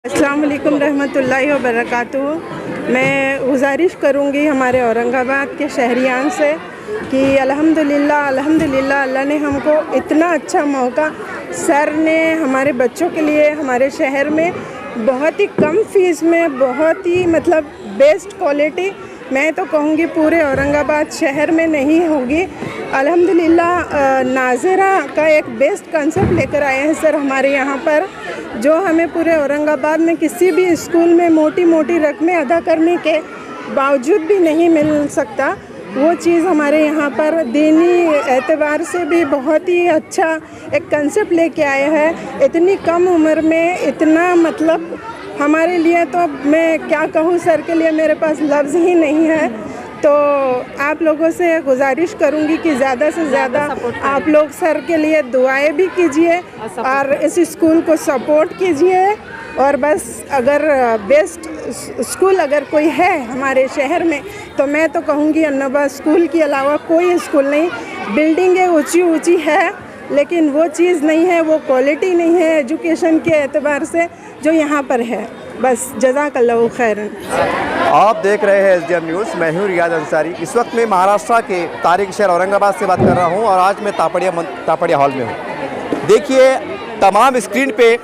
अस्सलाम वालेकुम रहमतुल्लाहि व बरकातुहू। मैं गुजारिश करूँगी हमारे औरंगाबाद के शहरियान से कि अल्हम्दुलिल्लाह अल्लाह ने हमको इतना अच्छा मौका सर ने हमारे बच्चों के लिए हमारे शहर में बहुत ही कम फ़ीस में बहुत ही मतलब बेस्ट क्वालिटी, मैं तो कहूँगी पूरे औरंगाबाद शहर में नहीं होगी। अल्हम्दुलिल्लाह नाज़िरा का एक बेस्ट कंसेप्ट लेकर आए हैं सर हमारे यहाँ पर, जो हमें पूरे औरंगाबाद में किसी भी स्कूल में मोटी मोटी रकमें अदा करने के बावजूद भी नहीं मिल सकता। वो चीज़ हमारे यहाँ पर दीनी एतबार से भी बहुत ही अच्छा एक कंसेप्ट लेके आए हैं। इतनी कम उम्र में इतना मतलब हमारे लिए तो मैं क्या कहूँ सर के लिए मेरे पास लफ्ज़ ही नहीं है। तो आप लोगों से गुजारिश करूँगी कि ज़्यादा से ज़्यादा आप लोग सर के लिए दुआएं भी कीजिए और इस स्कूल को सपोर्ट कीजिए। और बस अगर बेस्ट स्कूल अगर कोई है हमारे शहर में तो मैं तो कहूँगी अन्नबा स्कूल के अलावा कोई स्कूल नहीं। बिल्डिंगें ऊंची ऊंची है लेकिन वो चीज़ नहीं है, वो क्वालिटी नहीं है एजुकेशन के एतबार से जो यहाँ पर है। बस जज़ाकल्लाहु खैरन। आप देख रहे हैं SDM न्यूज़। मैं हूँ रियाज अंसारी। इस वक्त मैं महाराष्ट्र के तारीखी शहर औरंगाबाद से बात कर रहा हूँ और आज मैं तापड़िया हॉल में हूँ। देखिए, तमाम स्क्रीन पे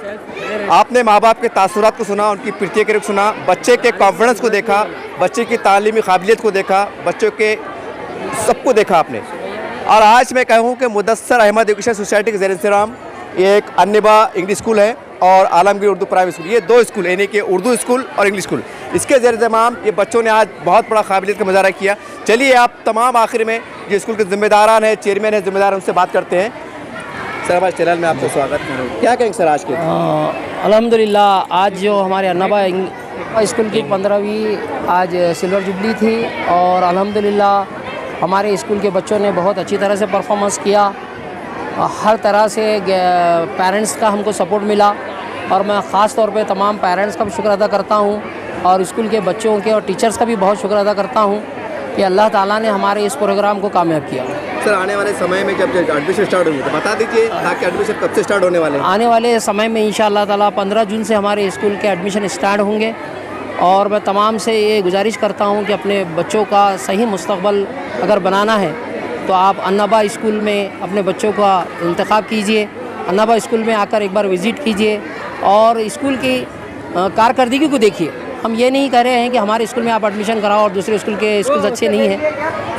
आपने माँ बाप के तासुरात को सुना, उनकी प्रतिक्रिया को सुना, बच्चे के कॉन्फिडेंस को देखा, बच्चे की तालीमी काबिलियत को देखा, बच्चों के सबको देखा आपने। और आज मैं कहूँ कि मुदस्सर अहमद एजुकेशन सोसाइटी के ज़ेर-ए-इंतज़ाम ये एक अन्निबा इंग्लिश स्कूल है और आलमगीर उर्दू प्राइमरी स्कूल, ये दो स्कूल यानी कि उर्दू स्कूल और इंग्लिश स्कूल, इसके ज़ेर-ए-इंतज़ाम ये बच्चों ने आज बहुत बड़ा काबिलियत का मुजाहरा किया। चलिए आप तमाम आखिर में जो स्कूल के ज़िम्मेदारान हैं, चेयरमैन हैं, ज़िम्मेदार उनसे बात करते हैं। सर हमारे चैनल में आपका स्वागत है। क्या कहेंगे सर आज के? अल्हम्दुलिल्लाह आज जो हमारे अन्नबा स्कूल की 15वीं आज सिल्वर जुबली थी और अल्हम्दुलिल्लाह हमारे स्कूल के बच्चों ने बहुत अच्छी तरह से परफॉर्मेंस किया। हर तरह से पेरेंट्स का हमको सपोर्ट मिला और मैं ख़ास तौर पे तमाम पेरेंट्स का भी शुक्र अदा करता हूँ और स्कूल के बच्चों के और टीचर्स का भी बहुत शुक्र अदा करता हूँ कि अल्लाह ताला ने हमारे इस प्रोग्राम को कामयाब किया। सर आने वाले समय में जब एडमिशन स्टार्ट होंगे तो बता दीजिए ताकि एडमिशन कब से स्टार्ट होने वाले हैं? आने वाले समय में इंशाअल्लाह ताला 15 जून से हमारे स्कूल के एडमिशन स्टार्ट होंगे और मैं तमाम से ये गुजारिश करता हूँ कि अपने बच्चों का सही मुस्तकबल अगर बनाना है तो आप अन्नबा स्कूल में अपने बच्चों का इंतखाब कीजिए। अन्नबा स्कूल में आकर एक बार विज़िट कीजिए और स्कूल की कारकर्दगी को देखिए। हम ये नहीं कह रहे हैं कि हमारे स्कूल में आप एडमिशन कराओ और दूसरे स्कूल के स्कूल अच्छे नहीं हैं,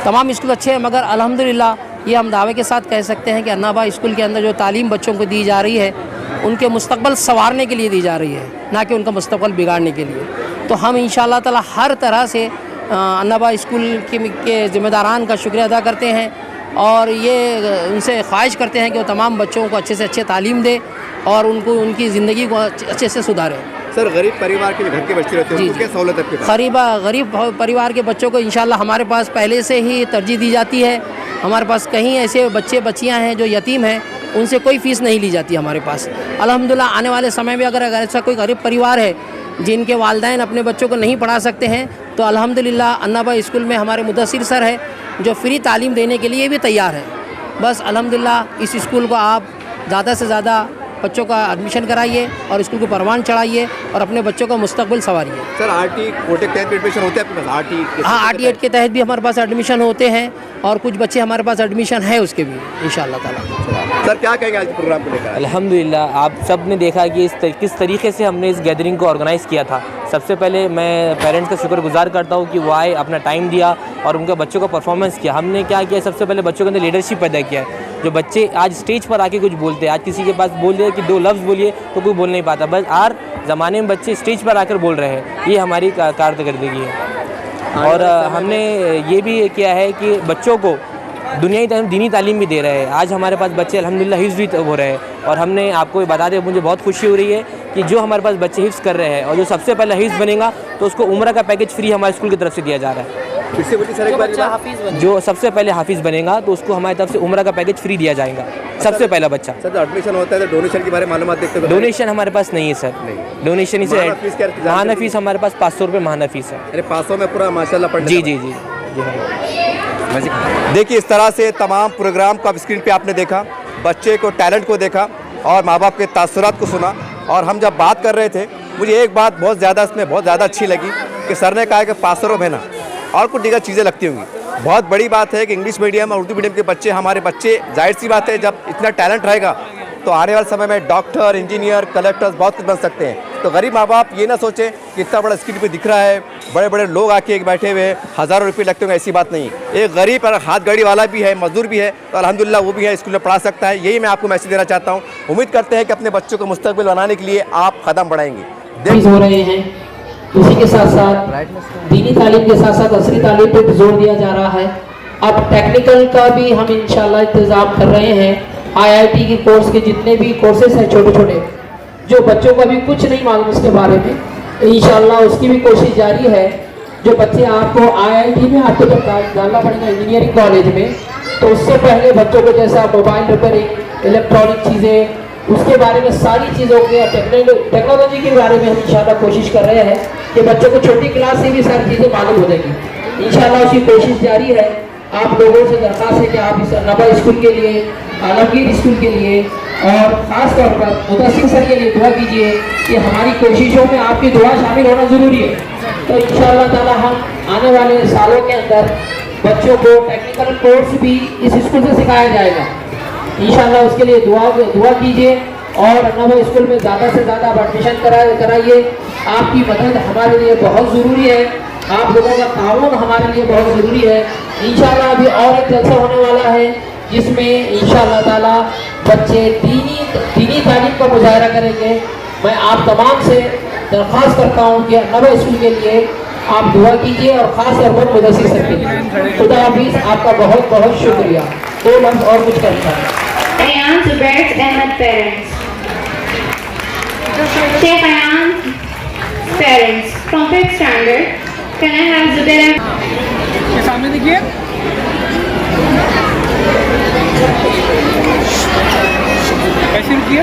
तमाम स्कूल अच्छे हैं, मगर अल्हम्दुलिल्लाह ये हम दावे के साथ कह सकते हैं कि अन्नबा स्कूल के अंदर जो तालीम बच्चों को दी जा रही है उनके मुस्तकबल संवारने के लिए दी जा रही है, ना कि उनका मुस्तकबल बिगाड़ने के लिए। तो हम इंशाअल्लाह ताला हर तरह से अन्नबा स्कूल के ज़िम्मेदारान का शुक्रिया अदा करते हैं और ये उनसे ख्वाहिश करते हैं कि वो तमाम बच्चों को अच्छे से अच्छे तालीम दे और उनको उनकी ज़िंदगी को अच्छे से सुधारें। सर गरीब परिवार के घर के बच्चे रहते हैं, उनको क्या सहूलत है? गरीब परिवार के बच्चों को इंशाअल्लाह हमारे पास पहले से ही तरजीह दी जाती है। हमारे पास कहीं ऐसे बच्चियाँ हैं जो यतीम हैं, उनसे कोई फ़ीस नहीं ली जाती हमारे पास। अल्हम्दुलिल्लाह आने वाले समय में अगर ऐसा कोई गरीब परिवार है जिनके वालिदैन अपने बच्चों को नहीं पढ़ा सकते हैं तो अल्हम्दुलिल्लाह अन्नबा स्कूल में हमारे मुदस्सिर सर है जो फ्री तालीम देने के लिए भी तैयार है। बस अल्हम्दुलिल्लाह इस स्कूल को आप ज़्यादा से ज़्यादा बच्चों का एडमिशन कराइए और स्कूल को परवान चढ़ाइए और अपने बच्चों का मुस्तकबिल संवारिए। सर RT कोटे के तहत एडमिशन होते हैं आपके पास? RT हाँ, RT के तहत भी हमारे पास एडमिशन होते हैं और कुछ बच्चे हमारे पास एडमिशन है उसके भी इंशाअल्लाह ताला। सर क्या कहेंगे आज प्रोग्राम को लेकर? अल्हम्दुलिल्लाह आप सब ने देखा कि किस तरीके से हमने इस गैदरिंग को ऑर्गेनाइज़ किया था। सबसे पहले मैं पेरेंट्स का शुक्रगुजार करता हूँ कि वो आए, अपना टाइम दिया और उनके बच्चों का परफॉर्मेंस किया। हमने क्या किया, सबसे पहले बच्चों के अंदर लीडरशिप पैदा किया है। जो बच्चे आज स्टेज पर आके कुछ बोलते हैं, आज किसी के पास बोल दिया कि 2 लफ्ज़ बोलिए तो कोई बोल नहीं पाता, बस आज ज़माने में बच्चे स्टेज पर आकर बोल रहे हैं, ये हमारी कारकर्दगी है। और हमने ये भी किया है कि बच्चों को दीनी तालीम भी दे रहे हैं। आज हमारे पास बच्चे अल्हम्दुलिल्लाह हिफ्ज़ भी हो रहे हैं और हमने आपको बता दें, मुझे बहुत खुशी हो रही है कि जो हमारे पास बच्चे हिफ्ज़ कर रहे हैं और जो सबसे पहले हिफ्ज़ बनेगा तो उसको उम्र का पैकेज फ्री हमारे स्कूल की तरफ से दिया जा रहा है। इससे बोलिए सर एक बार, जो सबसे पहले हाफिज़ बनेगा तो उसको हमारी तरफ से उम्र का पैकेज फ्री दिया जाएगा, सबसे पहला बच्चा। सर एडमिशन होता है तो डोनेशन के बारे में मालूमात देखते हैं? डोनेशन हमारे पास नहीं है सर, डोनेशन इसे महाना फ़ीस हमारे पास 500 रुपये महाना फ़ीस है। अरे 500 में पूरा माशाल्लाह पढ़? जी जी जी। देखिए इस तरह से तमाम प्रोग्राम को स्क्रीन पे आपने देखा, बच्चे को टैलेंट को देखा और माँ बाप के तासुरात को सुना। और हम जब बात कर रहे थे मुझे एक बात बहुत ज़्यादा अच्छी लगी कि सर ने कहा कि पास करो बहना, और कुछ दिक्कत चीज़ें लगती होंगी। बहुत बड़ी बात है कि इंग्लिश मीडियम और उर्दू मीडियम के बच्चे, हमारे बच्चे, जाहिर सी बात है जब इतना टैलेंट रहेगा तो आने वाले समय में डॉक्टर, इंजीनियर, कलेक्टर्स बहुत कुछ बन सकते हैं। तो गरीब माँ बाप ये ना सोचें कि इतना बड़ा स्क्रीन पे दिख रहा है, बड़े बड़े लोग आके बैठे हुए हज़ारों रुपये लगते होंगे, ऐसी बात नहीं। एक गरीब अगर हाथ गाड़ी वाला भी है, मजदूर भी है, तो अल्हम्दुलिल्लाह वो भी है, स्कूल में पढ़ा सकता है। यही मैं आपको मैसेज देना चाहता हूँ। उम्मीद करते हैं कि अपने बच्चों को मुस्तकबिल बनाने के लिए आप कदम बढ़ाएंगे। हो रहे हैं, उसी के साथ साथ दीनी तालीम के साथ साथ असरी तालीम पे भी जोर दिया जा रहा है। अब टेक्निकल का भी हम इंशाल्लाह इंतज़ाम कर रहे हैं। IIT के कोर्स के जितने भी कोर्सेज हैं छोटे छोटे, जो बच्चों को अभी कुछ नहीं मालूम उसके बारे में, इंशाल्लाह उसकी भी कोशिश जारी है। जो बच्चे आपको IIT में आपको जब डालना पड़ेगा इंजीनियरिंग कॉलेज में, तो उससे पहले बच्चों को जैसा मोबाइल रिपेयरिंग, इलेक्ट्रॉनिक चीज़ें, उसके बारे में सारी चीज़ों के टेक्नोलॉजी के बारे में हम इंशाल्लाह कोशिश कर रहे हैं कि बच्चों को छोटी क्लास से भी सारी चीज़ें मालूम हो जाएगी। इंशाल्लाह उसकी कोशिश जारी है। आप लोगों से दरख्वास्त है कि आप इस नबा स्कूल के लिए, आलमगीर स्कूल के लिए और ख़ास तौर पर मुदस्सिर सर के लिए दुआ कीजिए कि हमारी कोशिशों में आपकी दुआ शामिल होना ज़रूरी है। तो इंशाअल्लाह ताला हम आने वाले सालों के अंदर बच्चों को टेक्निकल कोर्स भी इस स्कूल से सिखाया जाएगा। इंशाअल्लाह उसके लिए दुआ कीजिए और नबा स्कूल में ज़्यादा से ज़्यादा एडमिशन कराइए। आपकी मदद हमारे लिए बहुत ज़रूरी है, आप लोगों का ताउन हमारे लिए बहुत ज़रूरी है। इंशाअल्लाह अभी और एक जलसा होने वाला है जिसमें इंशाअल्लाह ताला बच्चे दीनी तालीम का मुजाहरा करेंगे। मैं आप तमाम से दरख्वास्त करता हूँ कि नबा स्कूल के लिए आप दुआ कीजिए और ख़ास तौर पर मुदस्सिर सर के लिए। खुदा हाफिज़, आपका बहुत बहुत शुक्रिया। 2 लफ्ज़ और कुछ करता है। Ayan Zubair Ahmed parents. Sheikh Ayan parents from 5th standard. Can I have Zubair Ahmed? सामने देखिए, कैसे रुकिए।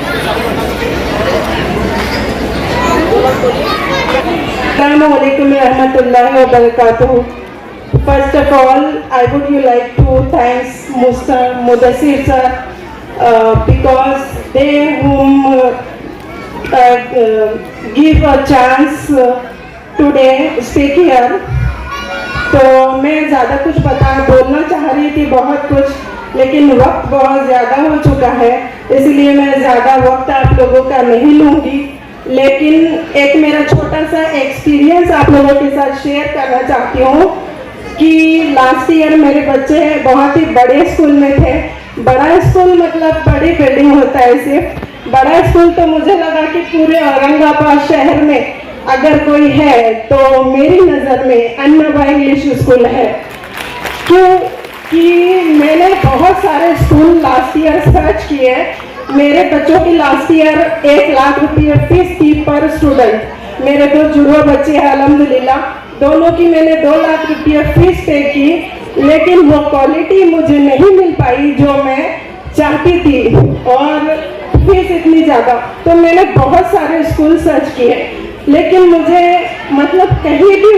Assalamualaikum warahmatullahi wabarakatuh. First of all, I would like to thank Mr. Mudassir sir because they whom give a chance today speak here. तो मैं ज़्यादा कुछ बोलना चाह रही थी बहुत कुछ, लेकिन वक्त बहुत ज़्यादा हो चुका है, इसलिए मैं ज़्यादा वक्त आप लोगों का नहीं लूँगी। लेकिन एक मेरा छोटा सा एक्सपीरियंस आप लोगों के साथ शेयर करना चाहती हूँ कि लास्ट ईयर मेरे बच्चे बहुत ही बड़े स्कूल में थे। बड़ा स्कूल मतलब बड़ी बिल्डिंग होता है, सिर्फ बड़ा स्कूल तो मुझे लगा कि पूरे औरंगाबाद शहर में अगर कोई है तो मेरी नज़र में अन्नबा इंग्लिश स्कूल है। क्योंकि मैंने बहुत सारे स्कूल लास्ट ईयर सर्च किए। मेरे बच्चों की लास्ट ईयर 1 लाख रुपये फीस थी पर स्टूडेंट। मेरे 2 जुड़वा बच्चे हैं, अल्हम्दुलिल्लाह, दोनों की मैंने 2 लाख रुपये फीस पे की, लेकिन वो क्वालिटी मुझे नहीं मिल पाई जो मैं चाहती थी और फीस इतनी ज़्यादा। तो मैंने बहुत सारे स्कूल सर्च किए, लेकिन मुझे मतलब कहीं भी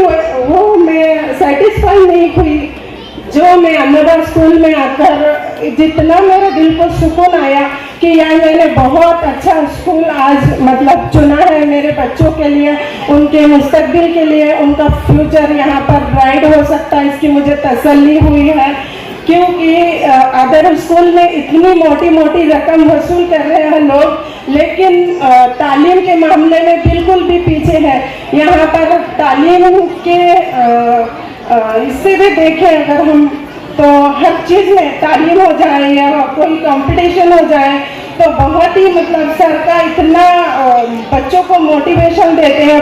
वो मैं सेटिस्फाई नहीं हुई। जो मैं अन्नबा स्कूल में आकर जितना मेरे दिल को सुकून आया कि यार मैंने बहुत अच्छा स्कूल आज मतलब चुना है मेरे बच्चों के लिए, उनके मुस्तकबिल के लिए, उनका फ्यूचर यहाँ पर ब्राइट हो सकता है, इसकी मुझे तसल्ली हुई है। क्योंकि अदर स्कूल में इतनी मोटी मोटी रकम वसूल कर रहे हैं लोग, लेकिन तालीम के मामले में बिल्कुल भी पीछे है। यहाँ पर तालीम के इससे भी देखें अगर हम तो हर चीज़ में तालीम हो जाए या कोई कंपटीशन हो जाए तो बहुत ही मतलब सर का इतना बच्चों को मोटिवेशन देते हैं।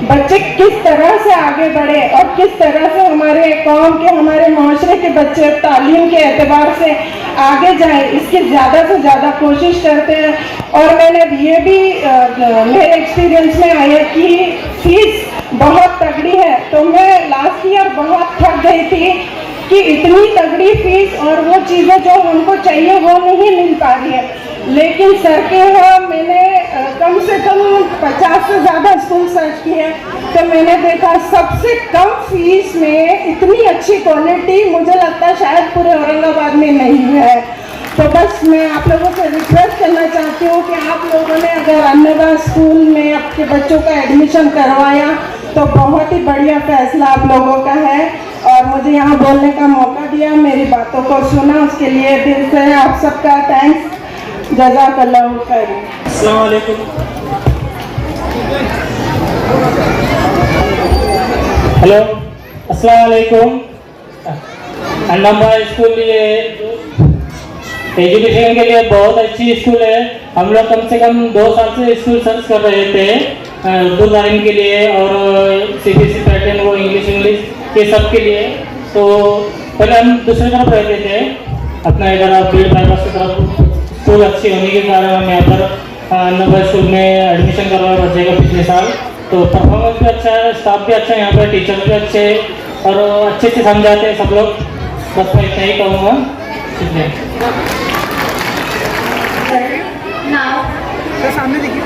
बच्चे किस तरह से आगे बढ़े और किस तरह से हमारे कौम के, हमारे माशरे के बच्चे तालीम के एतबार से आगे जाए, इसकी ज़्यादा से ज़्यादा कोशिश करते हैं। और मैंने ये भी मेरे एक्सपीरियंस में आया कि फीस बहुत तगड़ी है। तो मैं लास्ट ईयर बहुत थक गई थी कि इतनी तगड़ी फीस और वो चीज़ें जो हमको चाहिए वो नहीं मिल पा रही है। लेकिन सर के यहाँ मैंने कम से कम 50 से ज़्यादा स्कूल सर्च किए, तो मैंने देखा सबसे कम फीस में इतनी अच्छी क्वालिटी मुझे लगता है शायद पूरे औरंगाबाद में नहीं है। तो बस मैं आप लोगों से रिक्वेस्ट करना चाहती हूँ कि आप लोगों ने अगर अन्नदा स्कूल में आपके बच्चों का एडमिशन करवाया तो बहुत ही बढ़िया फैसला आप लोगों का है, और मुझे यहाँ बोलने का मौका दिया, मेरी बातों को सुना, उसके लिए दिल से आप सबका थैंक्स। जज़ाकल्लाहु खैर। अस्सलाम वालेकुम। हेलो, अस्सलाम वालेकुम। अन्नदा स्कूल ये एजुकेशन के लिए बहुत अच्छी स्कूल है। हम लोग कम से कम 2 साल से स्कूल सर्च कर रहे थे उर्दू लाइन के लिए और CBSE पैटर्न, वो इंग्लिश ये सब के लिए। तो पहले हम दूसरी तरफ रहते थे, अपना इधर भीड़ बाईपास की तरफ। स्कूल अच्छी होने के कारण हम यहाँ पर अन्नदा स्कूल में एडमिशन करवाया बच्चे का पिछले साल। तो परफॉर्मेंस भी अच्छा है, स्टाफ भी अच्छा है, यहाँ पर टीचर भी अच्छे और अच्छे से समझाते हैं सब लोग। बस मैं इतना ही कहूँगा, शुक्रिया। Now, सामने देखिए।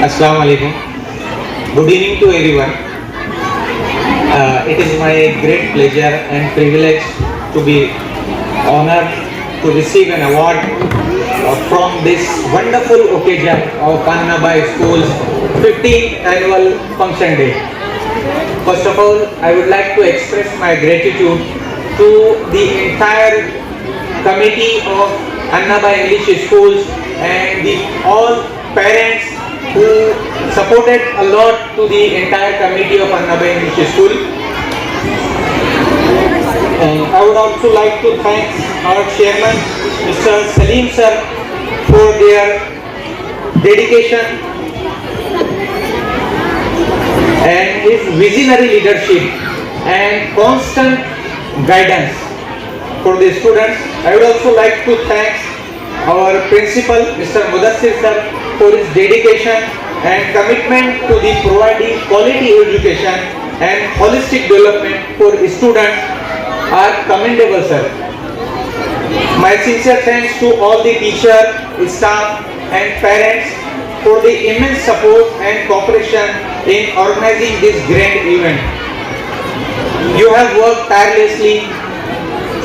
Assalamu alaikum. Good evening to everyone. It is my great pleasure and privilege to be honored to receive an award from this wonderful occasion of Annaba School's 15th annual function day. First of all, I would like to express my gratitude to the entire committee of Annaba English Schools and all parents who supported a lot to the entire committee of Annaba English School. And I would also like to thank our chairman, Mr. Salim sir, for their dedication and his visionary leadership and constant guidance for the students. I would also like to thank our principal, Mr. Mudassir sir, for his dedication and commitment to the providing quality education and holistic development for students are commendable, sir. My sincere thanks to all the teachers, staff and parents for the immense support and cooperation in organizing this grand event. You have worked tirelessly,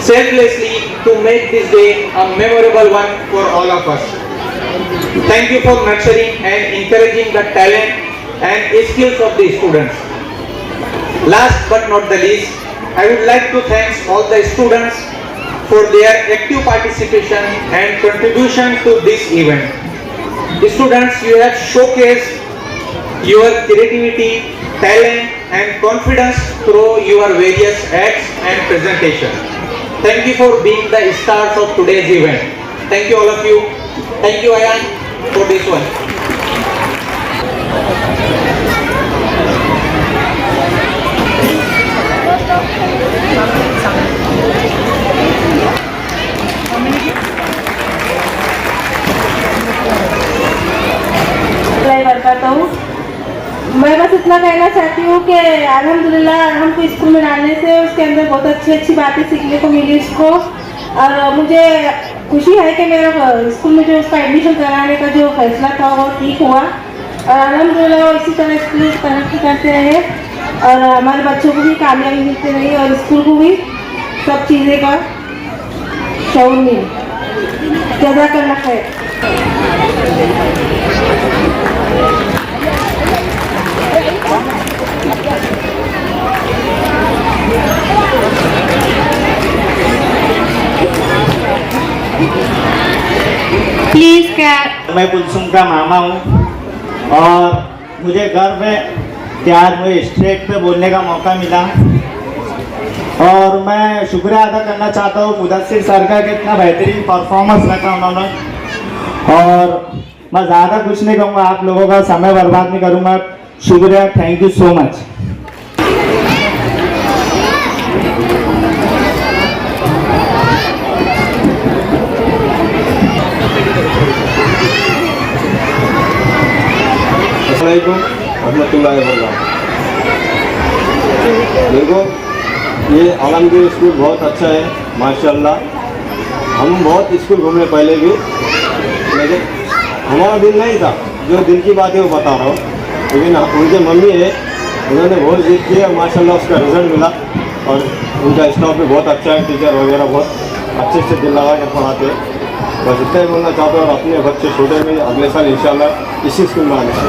selflessly to make this day a memorable one for all of us. Thank you for nurturing and encouraging the talent and skills of the students. Last but not the least, I would like to thank all the students for their active participation and contribution to this event. The students, you have showcased your creativity, talent and confidence through your various acts and presentations. Thank you for being the stars of today's event. Thank you all of you. Thank you Ayan for this one. मैं बस इतना कहना चाहती हूँ कि अल्हम्दुलिल्लाह हमको school में डालने से उसके अंदर बहुत अच्छी अच्छी बातें सीखने को मिली उसको, और मुझे खुशी है कि मेरा स्कूल में जो उसका एडमिशन कराने का जो फैसला था वो ठीक हुआ, और अल्हम्दुलिल्लाह इसी तरह स्कूल तरक्की करते रहे और हमारे बच्चों को भी कामयाबी मिलती रही और स्कूल को भी सब चीज़ें का शौर मिले। जज़ाकल्लाह खैर। please clap. मैं कुलसुम का मामा हूँ और मुझे गर्व है कि आज मुझे स्टेज पे बोलने का मौका मिला, और मैं शुक्रिया अदा करना चाहता हूँ मुदस्सिर सर का कि इतना बेहतरीन परफॉर्मेंस रखा उन्होंने। और मैं ज़्यादा कुछ नहीं कहूँगा, आप लोगों का समय बर्बाद नहीं करूँगा। शुक्रिया, थैंक यू सो मच। अस्सलामुअलैकुम रहमतुल्लाहि व बरकातहू। देखो ये आलमगीर स्कूल बहुत अच्छा है माशाल्लाह। हम बहुत स्कूल घूमे पहले भी, लेकिन हमारा दिल नहीं था। जो दिल की बात है वो बता रहा हूँ। लेकिन उनके मम्मी है, उन्होंने बहुत जिद की और माशाल्लाह उसका रिज़ल्ट मिला। और उनका स्टाफ भी बहुत अच्छा है, टीचर वगैरह बहुत अच्छे से दिल लगा के पढ़ाते हैं। बस इतना ही बोलना चाहते हैं। और अपने बच्चे छोटे में अगले साल इंशाल्लाह इसी स्कूल में आने से।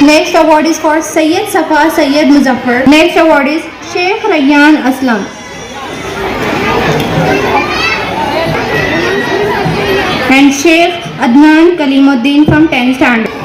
Next award is for Sayyid Safa Sayyid Muzaffar. Next award is Sheikh Rayyan Aslam. And Sheikh Adnan Kalimuddin from 10th standard.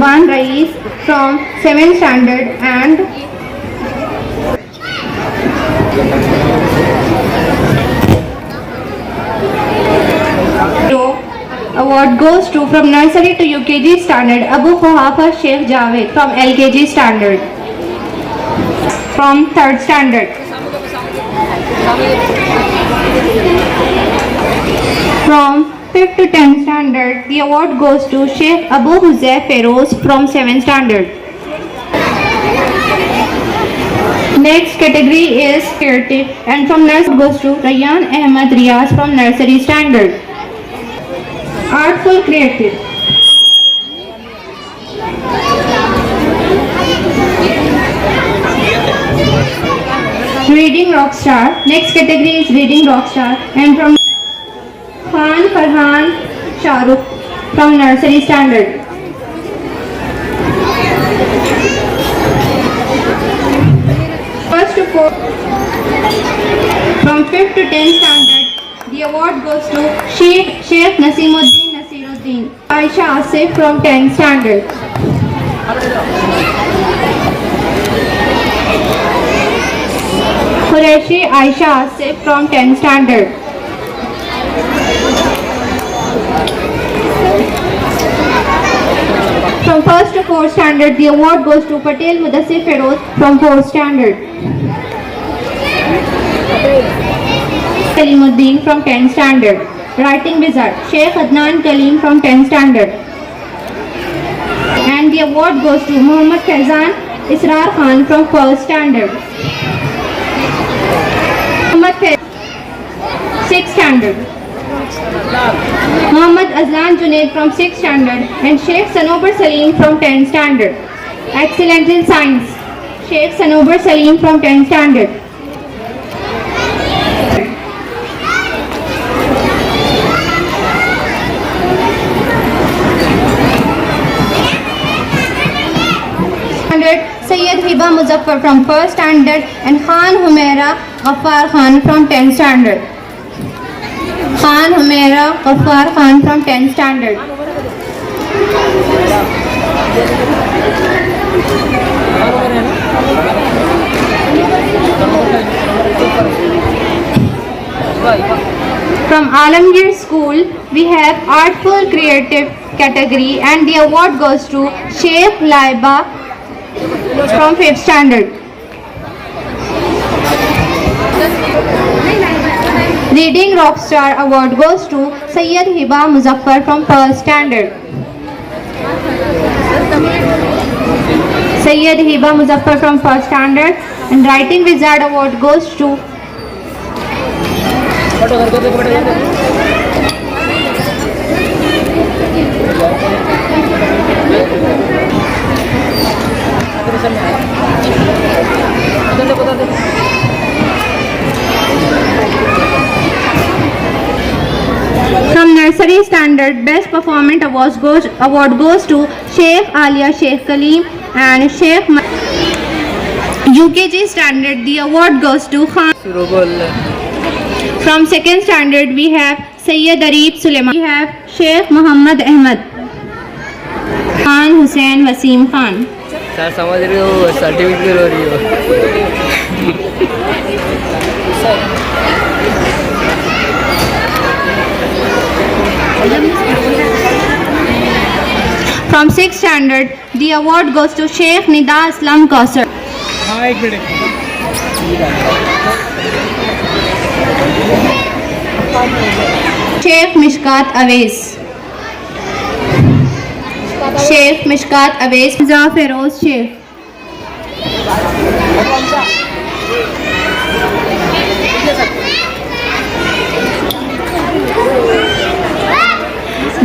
Van Rais from 7th standard and award goes to from nursery to UKG standard Abu Quhafa Sheikh Javed from LKG standard. From 3rd standard. From 5th to 10th standard, the award goes to Sheikh Abu Huzayf Feroz from 7th standard. Next category is creative, and from nursery goes to Rayyan Ahmad Riyaz from nursery standard. Artful creative. Reading Rockstar. Next category is Reading Rockstar, and from Khan Farhan Shahrukh from nursery standard. First to fourth, from 5th to 10th standard, the award goes to Sheikh Nasimuddin Nasiruddin, Aisha Asif from 10th standard. Qureshi Aisha Asif from 10th standard. From 1st to 4th standard, the award goes to Patel Mudassir Feroz from 4th standard. Kalimuddin from 10th standard. Writing Wizard, Sheikh Adnan Kalim from 10th standard. And the award goes to Muhammad Faizan Israr Khan from 1st standard. Muhammad Faizan, 6th standard. Muhammad Azlan Junaid from 6th standard and Sheikh Sanobar Salim from 10th standard. Excellent in Science, Sheikh Sanobar Salim from 10th standard. Sayyid Hiba Muzaffar from 1st standard and Khan Humaira Ghaffar Khan from 10th standard. Khan Humaira Ghaffar Khan from 10th standard. From Alamgir School, we have Artful Creative category and the award goes to Sheikh Laiba from 5th standard. Reading Rockstar award goes to Sayyid Hiba Muzaffar from 1st standard. Sayyid Hiba Muzaffar from 1st standard and Writing Wizard award goes to From nursery standard, best performance award goes to Sheikh Alia Sheikh Kalim and Sheikh UKG standard, the award goes to Khan. From 2nd standard, we have Sayyid Arif Suleiman. We have Sheikh Muhammad Ahmad, Khan Hussain Wasim Khan. Sir समझ रहे हो, certificate हो रही हो। From 6th standard, the award goes to Sheikh Nida Aslam Kausar. हाँ एक minute Sheikh Mishkat Awais. Sheikh Mishkat Awais. Hamza Feroz Sheikh.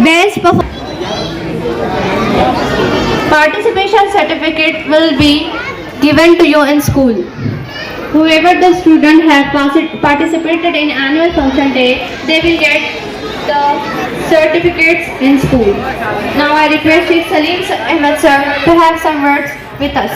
Best participation certificate will be given to you in school. Whoever the student have participated in annual function day, they will get the certificates in school. Now I request Sheikh Salim Ahmed sir to have some words with us.